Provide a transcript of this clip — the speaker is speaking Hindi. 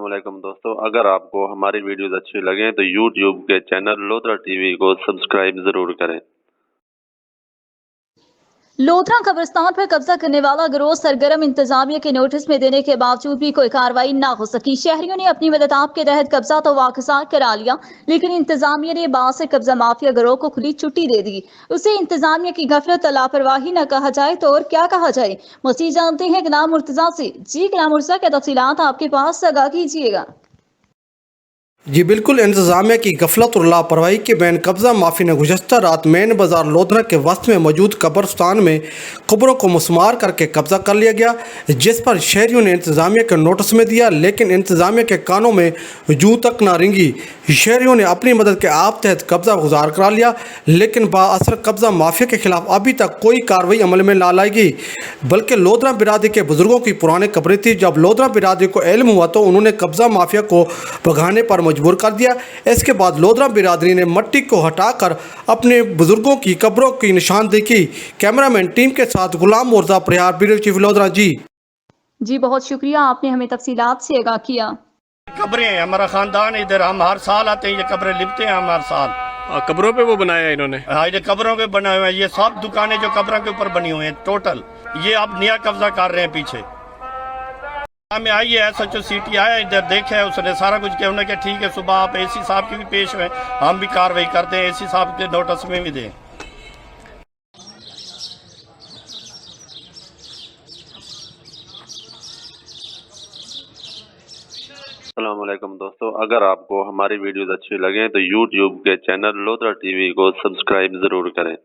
अस्सलामुअलैकुम दोस्तों, अगर आपको हमारी वीडियोस अच्छी लगें तो यूट्यूब के चैनल लोधरा टीवी को सब्सक्राइब जरूर करें। लोधरा कब्रिस्तान पर कब्जा करने वाला गिरोह सरगर्म इंतजामिया के नोटिस में देने के बावजूद भी कोई कार्रवाई ना हो सकी। शहरियों ने अपनी मददाब के तहत कब्जा तो वाकसार करा लिया, लेकिन इंतजामिया ने बाद से कब्जा माफिया गिरोह को खुली छुट्टी दे दी। उसे इंतजामिया की गफलत लापरवाही न कहा जाए तो और क्या कहा जाए। मसीह जानते हैं गुलाम मुर्तजा से। जी गुलाम मुर्तजा, क्या तफसीलात आपके पास, आगाह कीजिएगा। जी बिल्कुल, इंतजामिया की गफलत और लापरवाही के बैन कब्जा माफी ने गुज़श्ता रात मेन बाजार लोधरा के वस्त में मौजूद कब्रस्तान में कब्रों को मुस्मार करके कब्जा कर लिया गया, जिस पर शहरियों ने इंतजामिया के नोटिस में दिया, लेकिन इंतजामिया के कानों में जूं तक ना रिंगी। शहरियों ने अपनी मदद के आप तहत कब्जा गुजार करा लिया, लेकिन बाअसर कब्जा माफिया के खिलाफ अभी तक कोई कार्रवाई अमल में ना लाई गई। बल्कि लोधरा बिरादरी के बुजुर्गों की पुरानी कब्रें थी। जब लोधरा बिरादरी को इल्म हुआ तो उन्होंने कब्जा माफिया को भगाने पर मजबूर कर दिया। इसके बाद लोधरा बिरादरी ने मट्टी को हटाकर अपने बुजुर्गों की कब्रों की निशानदेही की। कैमरामैन टीम के साथ गुलाम मुर्तजा, प्रयार, ब्यूरो चीफ लोधरा। जी बहुत शुक्रिया, आपने हमें तफसीलात से आगाह किया। कब्रें हैं, हमारा खानदान इधर, हम हर साल आते हैं, ये कब्रें लिपते हैं हम हर साल। कब्रों पे वो बनाया है इन्होंने? हाँ, ये कब्रों पे बनाए हुए हैं। ये सब दुकानें जो कब्रों के ऊपर बनी हुई हैं टोटल, ये अब नया कब्जा कर रहे हैं। पीछे हमें आई है SHO सिटी आया, इधर देखा है, उसने सारा कुछ किया। उन्होंने कहा ठीक है, सुबह आप AC साहब की भी पेश हुए, हम भी कार्रवाई करते हैं, AC साहब के नोटिस में भी दें। अस्सलामुअलैकुम दोस्तों, अगर आपको हमारी वीडियोस अच्छी लगें तो यूट्यूब के चैनल लोधरा टीवी को सब्सक्राइब जरूर करें।